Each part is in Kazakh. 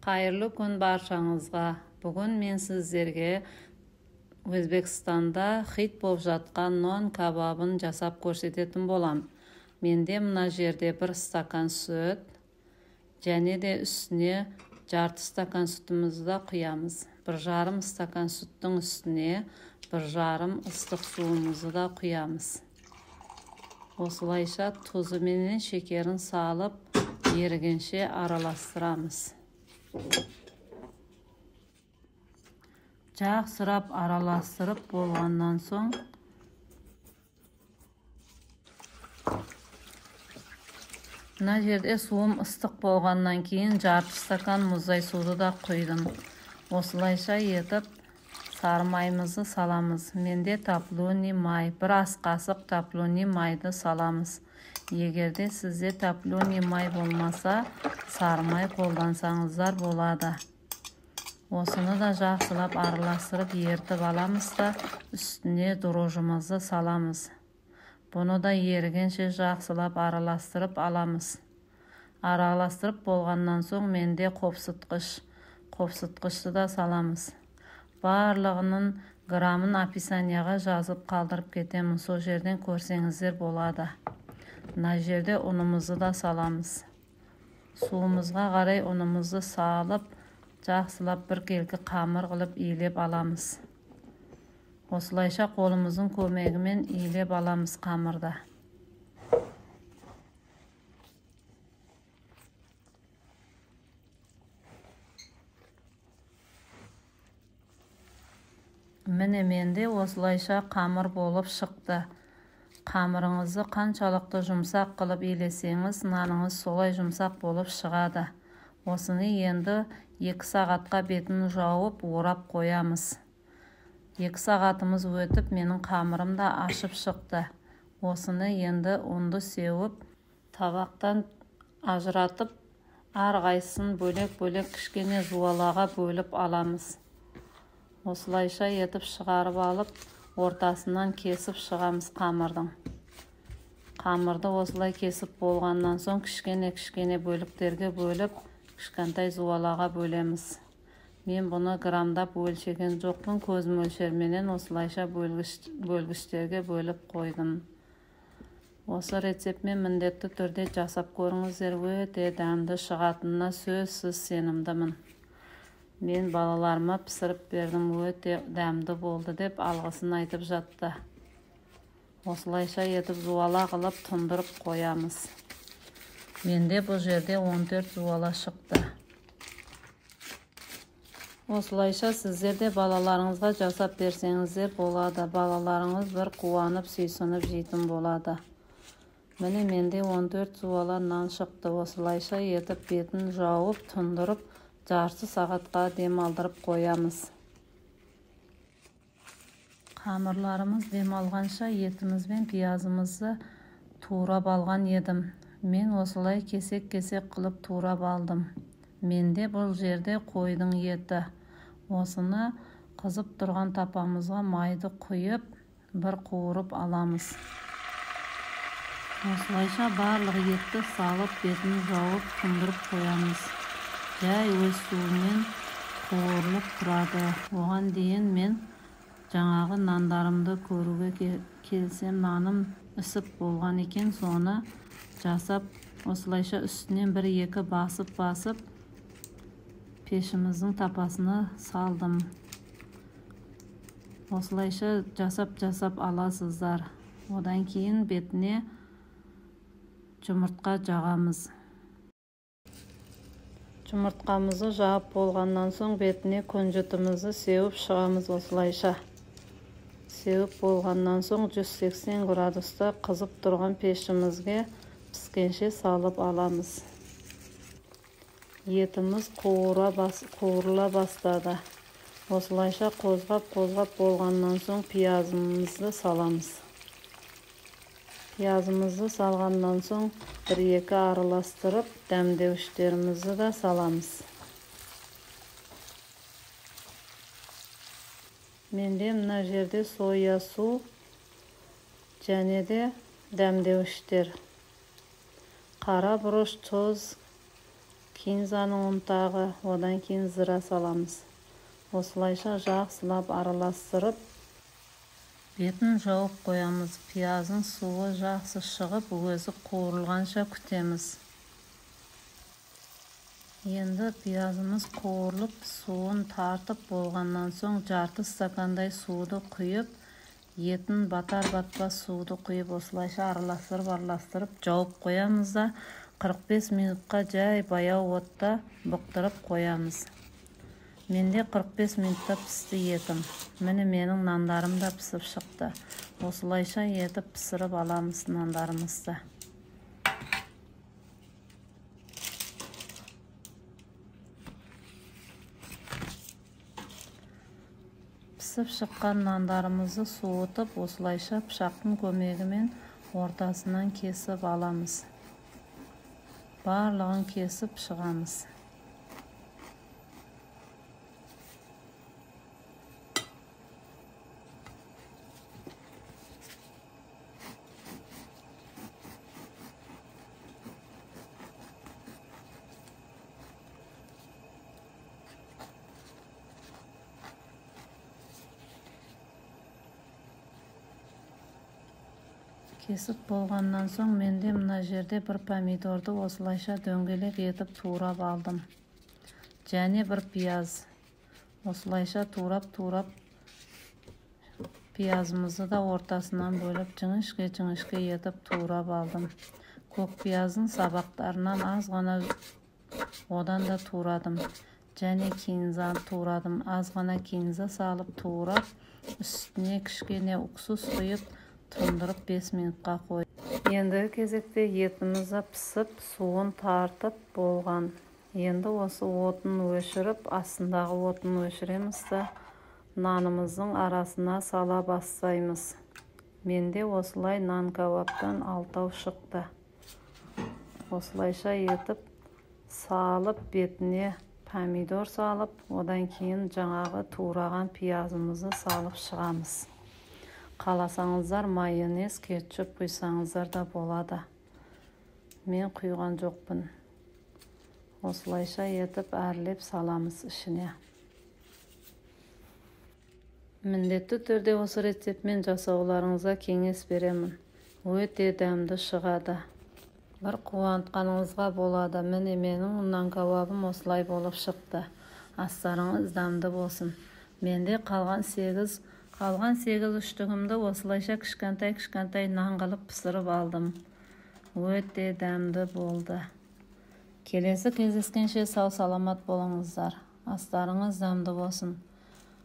Hayırlı gün barşаңызға. Бүгін мен сіздерге Өзбекстанда хит болып жатқан нон кабабын жасап көрсететін болам. Менде мына жерде бір стакан сүт, және де үстіне жарты стакан сүтімізді құямыз. 1,5 стакан сүттің үстіне 1,5 ыстық суымызды да құямыз. Осылайша тұзы менен шекерін салып, ерігенше араластырамыз. Жақсырап араластырып болғаннан соң мына жерде суым ыстық болғаннан кейін жарты стакан мұздай суды да құйдым. Осылайша етіп сары майымызды саламыз. Менде топленый май, 1 ас қасық топленый майды саламыз. Егерде сізде топленый май болмаса, сары май қолдансаңыздар болады. Осыны да жақсылап араластырып ертіп аламыз да үстіне дрожжымызды саламыз. Бұны да ерігенше жақсылап араластырып аламыз. Араластырып болғаннан соң менде қопсытқышты да саламыз. Барлығының грамын описанияға жазып қалдырып кетемін. Сол жерден көрсеңіздер болады. Мына жерде ұнымызды да саламыз. Суымызға қарай ұнымызды салып, жақсылап бір келкі қамыр қылып иілеп аламыз. Осылайша қолымыздың көмегімен иілеп аламыз қамырды. Міне менде осылайша қамыр болып шықты. Қамырыңызды қаншалықты жұмсақ қылып иілесеңіз, наныңыз солай жұмсақ болып шығады. Осыны енді 2 сағатқа бетін жауып, орап қоямыз. 2 сағатымыз өтіп, менің қамырым да ашып шықты. Осыны енді ұнды сеуіп, табақтан ажыратып, әрқайсысын бөлек-бөлек кішкене жуалаға бөліп аламыз. Осылайша етіп шығарып алып, ортасынан кесіп шығамыз қамырдың. Қамырды осылай кесіп болғаннан соң кішкене бөліктерге бөліп, кішкентай жуалаға бөлеміз. Мен бұны грамдап өлшеген жоқпын, көз мөлшерменен осылайша бөлгіштерге бөліп қойдым. Осы рецептмен міндетті түрде жасап көріңіздер, өте дәмді шығатынына сөзсіз сенімдімін. Мен балаларыма пісіріп бердім, өте дәмді болды деп алғысын айтып жатты. Осылайша етіп жуала қылып тұндырып қоямыз. Менде бұл жерде 14 жуала шықты. Осылайша сіздерде балаларыңызға жасап берсеңіздер болады. Балаларыңыз бір қуанып, сүйсініп жейтін болады. Міне менде 14 жуала нан шықты. Осылайша етіп бетін жауып, тұндырып, жарты сағатқа демалдырып қоямыз. Қамырларымыз демалғанша етіміз бен пиязымызды турап алған едім. Мен осылай кесек-кесек қылып турап алдым. Менде бұл жерде қойдың еті. Осыны қызып тұрған тапамызға майды құйып, бір қуырып аламыз. Осылайша барлық етті салып, бетін жауып, тұндырып қоямыз. Жай өз суымен қуырылып тұрады. Оған дейін мен жаңағы нандарымды көруге келсем, наным үсіп болған екен, соны жасап, осылайша үстінен 1-2 басып, пешіміздің тапасына салдым. Осылайша жасап аласыздар. Одан кейін бетіне жұмыртқа жағамыз. Жұмыртқамызды жағып болғаннан соң бетіне күнжітімізді сеуіп шығамыз. Осылайша сеуіп болғаннан соң 180 градуста қызып тұрған пешімізге піскенше салып аламыз. Етіміз қуырыла бастады. Осылайша қозғап болғаннан соң пиязымызды саламыз. Пиязымызды салғаннан соң 1-2 араластырып, дәмдеуіштерімізді да саламыз. Менде мына жерде соя су және де дәмдеуіштер. Қара бұрыш, тұз, кинзаның ұнтағы, одан кейін зыра саламыз. Осылайша жақсылап араластырып, бетін жауып қоямыз. Пиязың суы жақсы шығып, өзі қуырылғанша күтеміз. Енді пиязымыз қуырылып, суын тартып болғаннан соң жарты стакандай суды құйып, етін батар-батпас суды құйып, осылайша араластырып жауып қоямыз да 45 минутқа жай баяу отта бұқтырып қоямыз. Менде 45 минутта пісті етім. Міне менің нандарым да пісіп шықты. Осылайша етіп пісіріп аламыз нандарымызды. Пісіп шыққан нандарымызды суытып, осылайша пышақтың көмегімен ортасынан кесіп аламыз. Барлығын кесіп шығамыз. Кесіп болғаннан соң менде мына жерде бір помидорды осылайша дөңгелек етіп турап алдым. Және бір пияз. Осылайша турап пиязымызды да ортасынан бөліп жіңішке етіп турап алдым. Көк пияздың сабақтарынан аз ғана одан да турадым. Және кинза турадым. Аз ғана кинза салып турап, үстіне кішкене уксус құйып, тұндырып 5 минутқа қой. Ендігі кезекте етіміз пісіп, суын тартып болған. Енді осы отын өшіріп, астындағы отын өшіреміз да нанымыздың арасына сала бастаймыз. Менде осылай нан кабаптан 6 шықты. Осылайша етіп салып, бетіне помидор салып, одан кейін жаңағы тураған пиязымызды салып шығамыз. Қаласаңыздар майонез, кетчуп құйсаңыздар да болады. Мен құйған жоқпын. Осылайша етіп әрлеп саламыз ішіне. Міндетті түрде осы рецептмен жасауларыңызға кеңес беремін. Өте дәмді шығады. Бір қуантқаныңызға болады. Міне менің нан кабабым осылай болып шықты. Астарыңыз дәмді болсын. Менде қалған 8 үштігімді осылайша кішкентай нан қылып пісіріп алдым. Өте дәмді болды. Келесі кездескенше сау саламат болыңыздар. Астарыңыз дәмді болсын.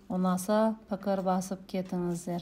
Ұнаса пікір басып кетіңіздер.